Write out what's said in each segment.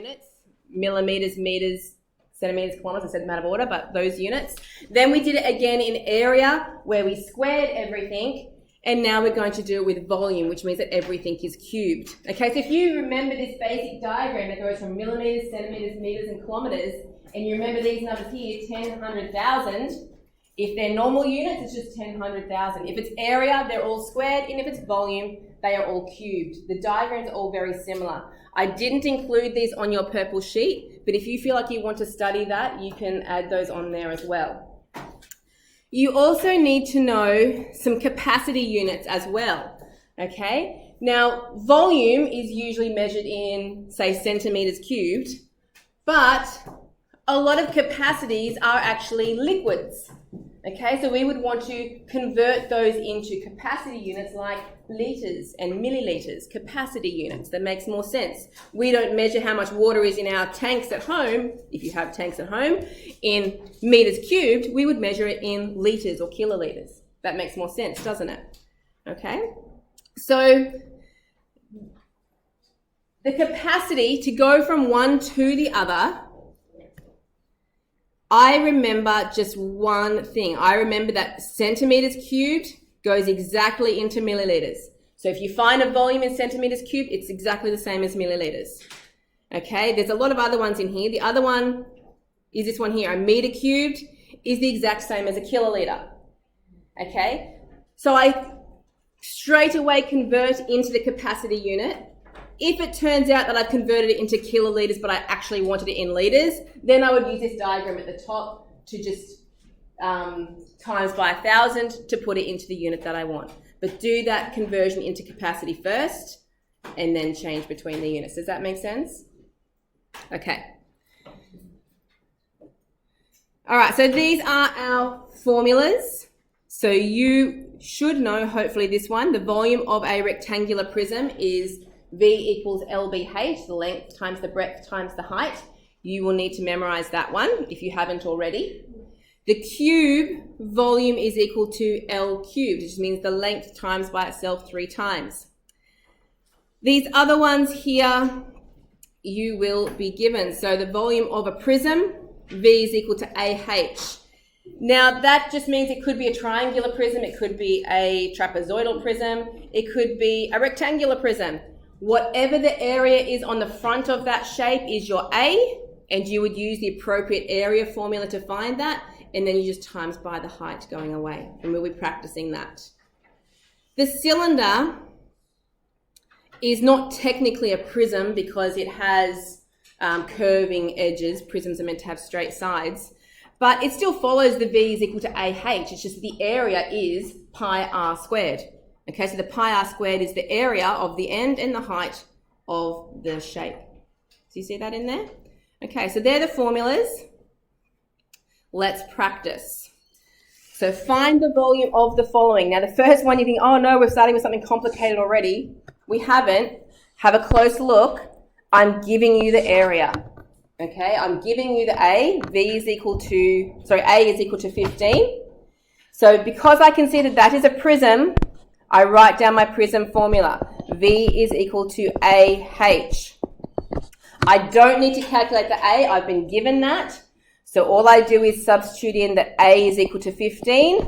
units, millimeters, meters, centimeters, kilometers, it doesn't matter of order, but those units. Then we did it again in area where we squared everything, and now we're going to do it with volume, which means that everything is cubed. Okay, so if you remember this basic diagram that goes from millimeters, centimeters, meters, and kilometers, and you remember these numbers here, 10, 100,000, if they're normal units, it's just 10, 100,000. If it's area, they're all squared, and if it's volume, they are all cubed. The diagrams are all very similar. I didn't include these on your purple sheet, but if you feel like you want to study that, you can add those on there as well. You also need to know some capacity units as well, okay? Now, volume is usually measured in, say, centimeters cubed, but a lot of capacities are actually liquids. Okay, so we would want to convert those into capacity units like litres and millilitres, capacity units. That makes more sense. We don't measure how much water is in our tanks at home, if you have tanks at home, in metres cubed. We would measure it in litres or kilolitres. That makes more sense, doesn't it? Okay, so the capacity to go from one to the other, I remember just one thing. I remember that centimeters cubed goes exactly into milliliters. So if you find a volume in centimeters cubed, it's exactly the same as milliliters. Okay, there's a lot of other ones in here. The other one is this one here. A meter cubed is the exact same as a kiloliter. Okay, so I straight away convert into the capacity unit. If it turns out that I've converted it into kiloliters, but I actually wanted it in liters, then I would use this diagram at the top to just times by 1,000 to put it into the unit that I want. But do that conversion into capacity first and then change between the units. Does that make sense? Okay. All right, so these are our formulas. So you should know, hopefully, this one. The volume of a rectangular prism is V equals LBH, the length times the breadth times the height. You will need to memorize that one if you haven't already. The cube volume is equal to L cubed, which means the length times by itself 3 times. These other ones here you will be given. So the volume of a prism, V is equal to AH. Now that just means it could be a triangular prism, it could be a trapezoidal prism, it could be a rectangular prism. Whatever the area is on the front of that shape is your A, and you would use the appropriate area formula to find that, and then you just times by the height going away, and we'll be practicing that. The cylinder is not technically a prism because it has curving edges. Prisms are meant to have straight sides, but it still follows the V is equal to AH. It's just the area is pi r squared. Okay, so the pi r squared is the area of the end and the height of the shape. Do you see that in there? Okay, so they're the formulas. Let's practice. So find the volume of the following. Now the first one you think, oh no, we're starting with something complicated already. We haven't. Have a close look. I'm giving you the area. Okay, I'm giving you the A. A is equal to 15. So because I consider that is a prism, I write down my prism formula. V is equal to AH. I don't need to calculate the A. I've been given that. So all I do is substitute in that A is equal to 15.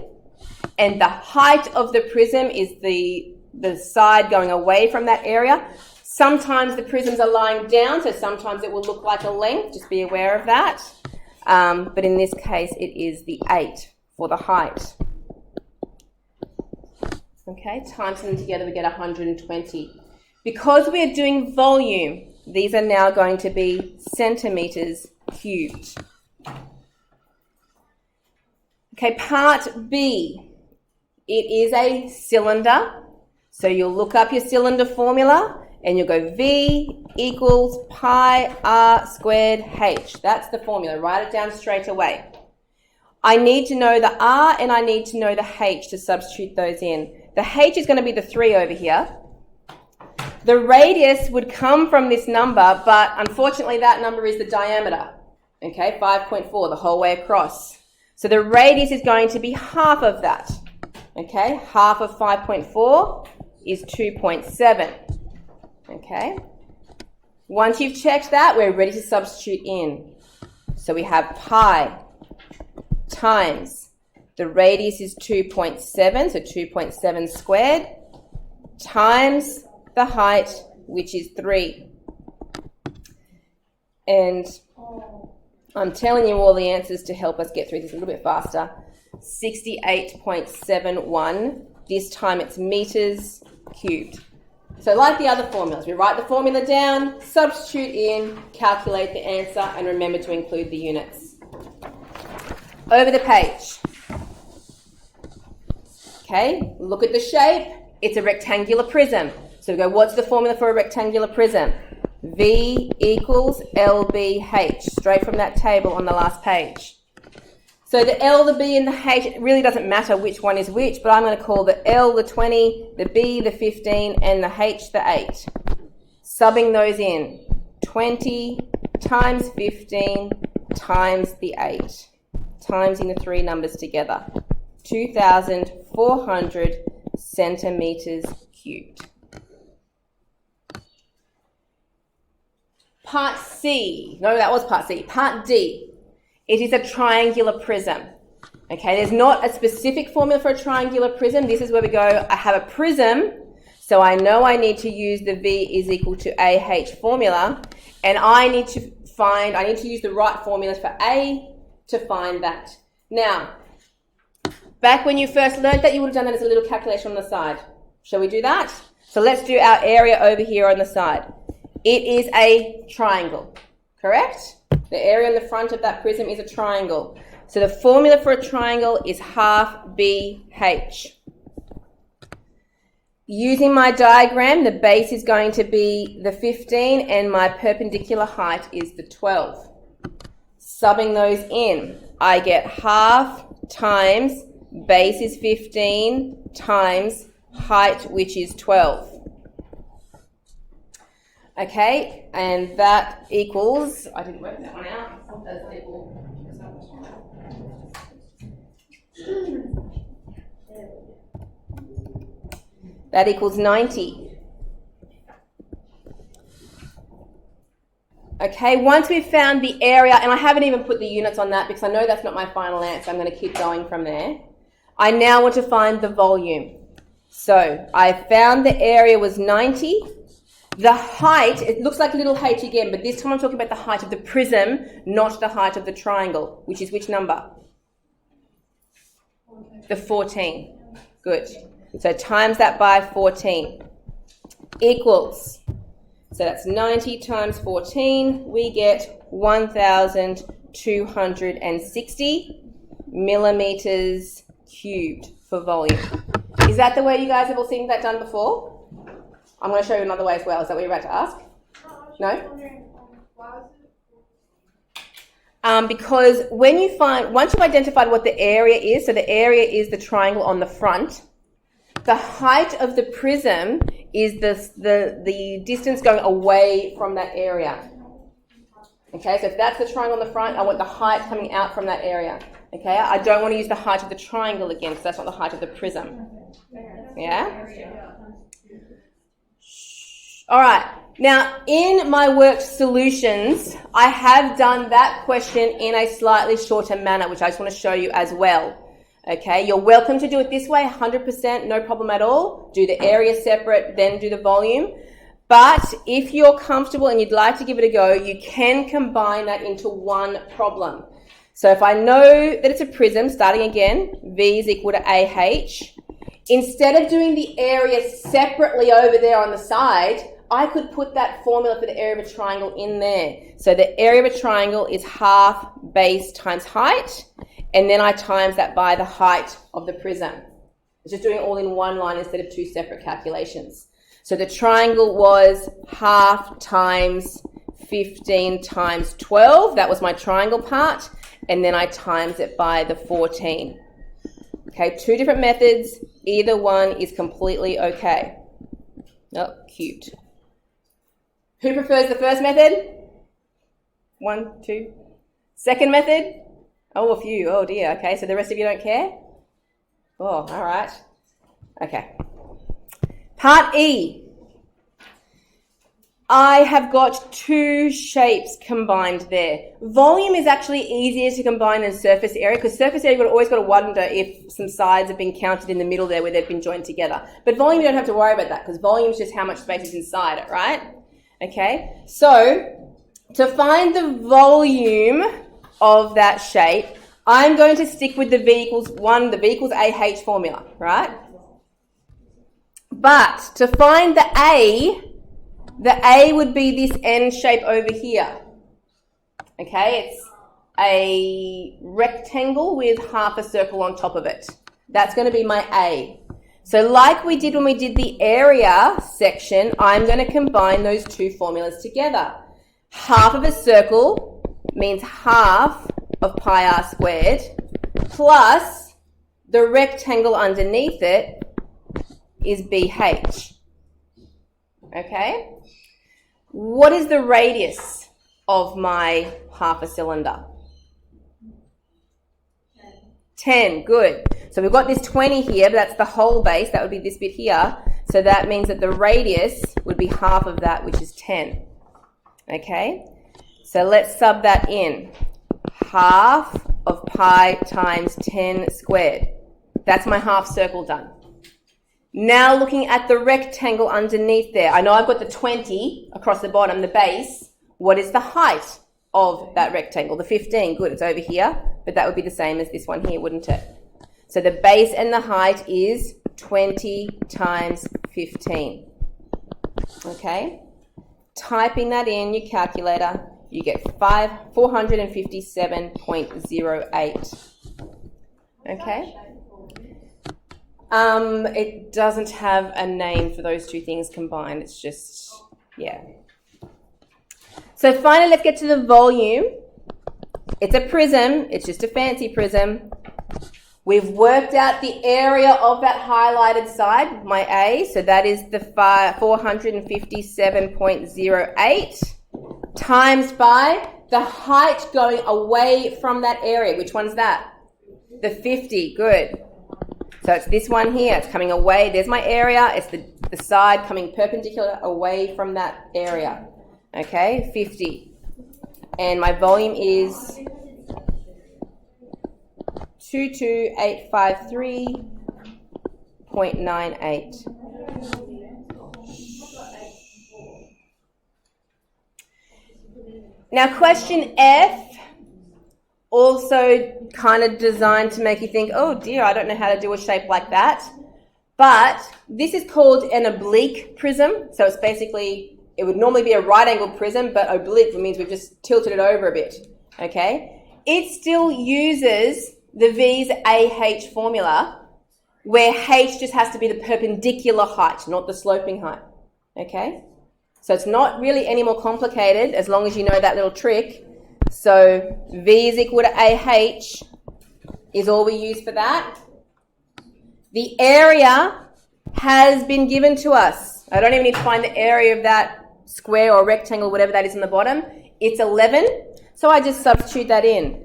And the height of the prism is the side going away from that area. Sometimes the prisms are lying down, so sometimes it will look like a length. Just be aware of that. But in this case, it is the 8 for the height. Okay, times them together, we get 120. Because we're doing volume, these are now going to be centimetres cubed. Okay, part B. It is a cylinder. So you'll look up your cylinder formula and you'll go V equals pi r squared H. That's the formula. Write it down straight away. I need to know the R and I need to know the H to substitute those in. The H is going to be the 3 over here. The radius would come from this number, but unfortunately that number is the diameter. Okay, 5.4 the whole way across. So the radius is going to be half of that. Okay, half of 5.4 is 2.7. Okay, Once you've checked that, we're ready to substitute in. So we have pi times, the radius is 2.7, so 2.7 squared, times the height, which is 3. And I'm telling you all the answers to help us get through this a little bit faster. 68.71. This time it's meters cubed. So like the other formulas, we write the formula down, substitute in, calculate the answer, and remember to include the units. Over the page. Okay, look at the shape. It's a rectangular prism. So we go, what's the formula for a rectangular prism? V equals LBH, straight from that table on the last page. So the L, the B, and the H, it really doesn't matter which one is which, but I'm going to call the L the 20, the B the 15, and the H the 8. Subbing those in. 20 times 15 times the 8. Timesing the three numbers together. 2,400 centimetres cubed. Part C. No, that was part C. Part D. It is a triangular prism. Okay, there's not a specific formula for a triangular prism. This is where we go, I have a prism, so I know I need to use the V is equal to AH formula, and I need to use the right formulas for A to find that. Now, back when you first learned that, you would have done that as a little calculation on the side. Shall we do that? So let's do our area over here on the side. It is a triangle, correct? The area in the front of that prism is a triangle. So the formula for a triangle is half BH. Using my diagram, the base is going to be the 15 and my perpendicular height is the 12. Subbing those in, I get half times base is 15 times height, which is 12. Okay, and that equals, I didn't work that one out. That equals 90. Okay, once we've found the area, and I haven't even put the units on that because I know that's not my final answer, I'm going to keep going from there. I now want to find the volume. So I found the area was 90. The height, it looks like a little h again, but this time I'm talking about the height of the prism, not the height of the triangle, which is which number? 14. The 14. Good. So times that by 14 equals, so that's 90 times 14, we get 1,260 millimeters cubed for volume. Is that the way you guys have all seen that done before? I'm going to show you another way as well. Is that what you're about to ask? No? Because when you once you've identified what the area is, so the area is the triangle on the front, the height of the prism is the distance going away from that area. Okay, so if that's the triangle on the front, I want the height coming out from that area. Okay, I don't want to use the height of the triangle again, because that's not the height of the prism. Yeah? All right, now in my worked solutions, I have done that question in a slightly shorter manner, which I just want to show you as well. Okay, you're welcome to do it this way, 100%, no problem at all. Do the area separate, then do the volume. But if you're comfortable and you'd like to give it a go, you can combine that into one problem. So if I know that it's a prism, starting again, V is equal to AH, instead of doing the area separately over there on the side, I could put that formula for the area of a triangle in there. So the area of a triangle is half base times height, and then I times that by the height of the prism. It's just doing it all in one line instead of two separate calculations. So the triangle was half times 15 times 12. That was my triangle part. And then I times it by the 14. Okay, two different methods. Either one is completely okay. Oh, cubed. Who prefers the first method? 1, 2. Second method? Oh, a few. Oh, dear. Okay, so the rest of you don't care? Oh, all right. Okay. Part E. I have got two shapes combined there. Volume is actually easier to combine than surface area, because surface area you've always got to wonder if some sides have been counted in the middle there where they've been joined together. But volume, you don't have to worry about that, because volume is just how much space is inside it, right? Okay, so to find the volume of that shape, I'm going to stick with the V equals AH formula, right? But to find the A would be this N shape over here. Okay, it's a rectangle with half a circle on top of it. That's going to be my A. So like we did when we did the area section, I'm going to combine those two formulas together. Half of a circle means half of pi r squared plus the rectangle underneath it is BH. Okay? What is the radius of my half a cylinder? 10, good. So we've got this 20 here, but that's the whole base. That would be this bit here. So that means that the radius would be half of that, which is 10. Okay? So let's sub that in. Half of pi times 10 squared. That's my half circle done. Now looking at the rectangle underneath there. I know I've got the 20 across the bottom, the base. What is the height of that rectangle? The 15, good, it's over here, but that would be the same as this one here, wouldn't it? So the base and the height is 20 times 15. Okay? Typing that in your calculator, you get 457.08. Okay? It doesn't have a name for those two things combined. It's just, yeah. So finally, let's get to the volume. It's a prism. It's just a fancy prism. We've worked out the area of that highlighted side, my A. So that is the 457.08 times by the height going away from that area. Which one's that? The 50. Good. So it's this one here. It's coming away. There's my area. It's the side coming perpendicular away from that area. Okay, 50. And my volume is 22853.98. Now question F, also kind of designed to make you think, oh dear, I don't know how to do a shape like that. But this is called an oblique prism. So it's basically, it would normally be a right angled prism, but oblique means we've just tilted it over a bit. Okay? It still uses the V's AH formula, where H just has to be the perpendicular height, not the sloping height. Okay? So it's not really any more complicated as long as you know that little trick. So V is equal to AH is all we use for that. The area has been given to us. I don't even need to find the area of that square or rectangle, whatever that is on the bottom. It's 11. So I just substitute that in.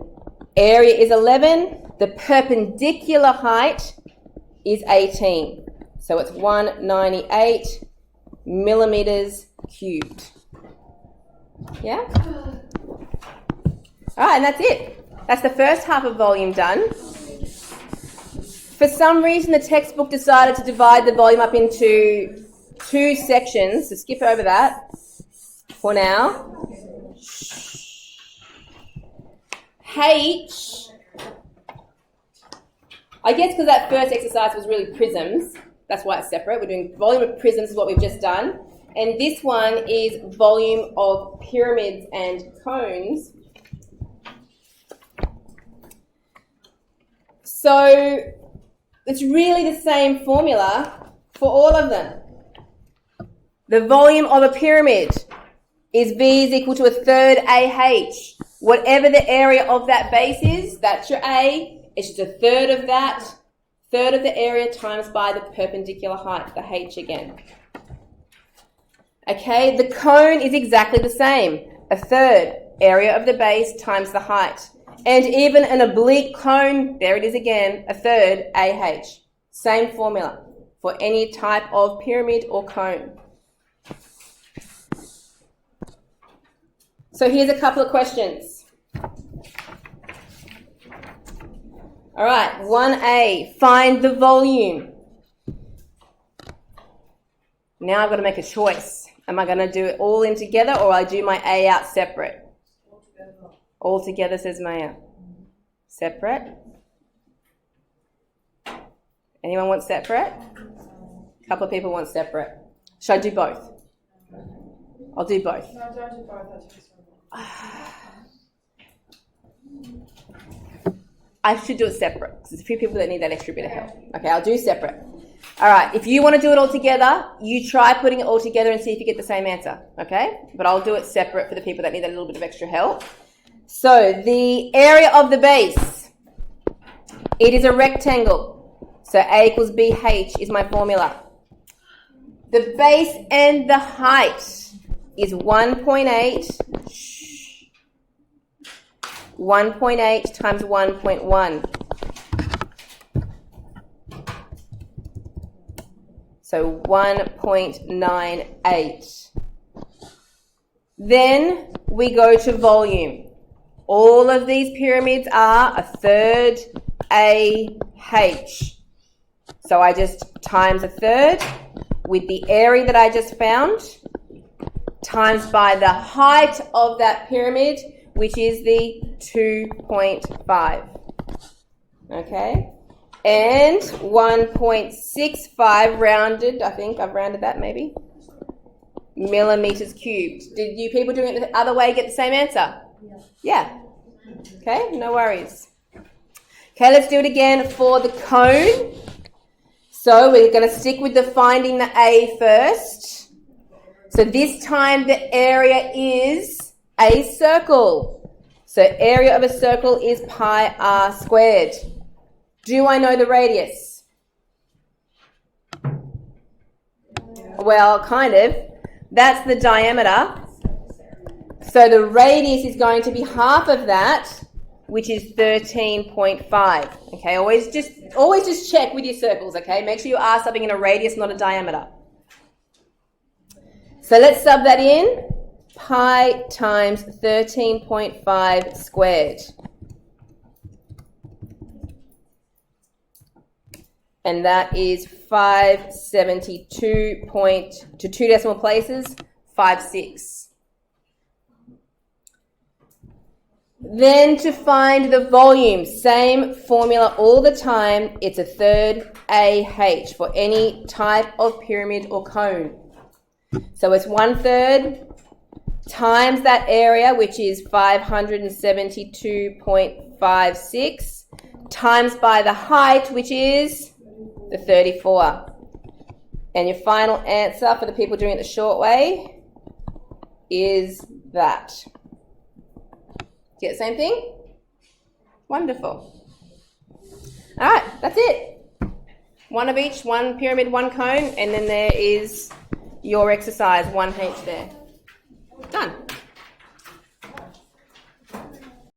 Area is 11. The perpendicular height is 18. So it's 198 millimeters cubed. Yeah? All right, and that's it. That's the first half of volume done. For some reason, the textbook decided to divide the volume up into two sections, so skip over that for now. H, I guess because that first exercise was really prisms, that's why it's separate. We're doing volume of prisms is what we've just done. And this one is volume of pyramids and cones. So it's really the same formula for all of them. The volume of a pyramid is V is equal to a third AH. Whatever the area of that base is, that's your A. It's just a third of that, third of the area times by the perpendicular height, the H again. Okay, the cone is exactly the same. A third area of the base times the height. And even an oblique cone, there it is again, a third AH. Same formula for any type of pyramid or cone. So here's a couple of questions. All right, 1A, find the volume. Now I've got to make a choice. Am I going to do it all in together, or I do my A out separate? All together, says Maya. Separate. Anyone want separate? A couple of people want separate. Should I do both? I'll do both. No, don't do both. I should do it separate because there's a few people that need that extra bit of help. Okay, I'll do separate. All right, if you want to do it all together, you try putting it all together and see if you get the same answer, okay? But I'll do it separate for the people that need a little bit of extra help. So the area of the base, it is a rectangle. So A equals BH is my formula. The base and the height is 1.8. 1.8 times 1.1. So 1.98. Then we go to volume. All of these pyramids are a third AH. So I just times a third with the area that I just found times by the height of that pyramid, which is the 2.5. Okay? And 1.65 rounded, I think I've rounded that maybe, millimeters cubed. Did you people doing it the other way get the same answer? Yeah. Okay, no worries. Okay, let's do it again for the cone. So we're going to stick with the finding the A first. So this time the area is a circle. So area of a circle is pi r squared. Do I know the radius? Well, kind of. That's the diameter. So the radius is going to be half of that, which is 13.5. Okay, always just check with your circles, okay? Make sure you are subbing in a radius, not a diameter. So let's sub that in. Pi times 13.5 squared. And that is 572 to 2 decimal places, 56. Then to find the volume, same formula all the time. It's a third AH for any type of pyramid or cone. So it's 1/3 times that area, which is 572.56, times by the height, which is the 34. And your final answer for the people doing it the short way is that. Get the same thing? Wonderful. All right, that's it. One of each, one pyramid, one cone, and then there is your exercise, 1H there. Done.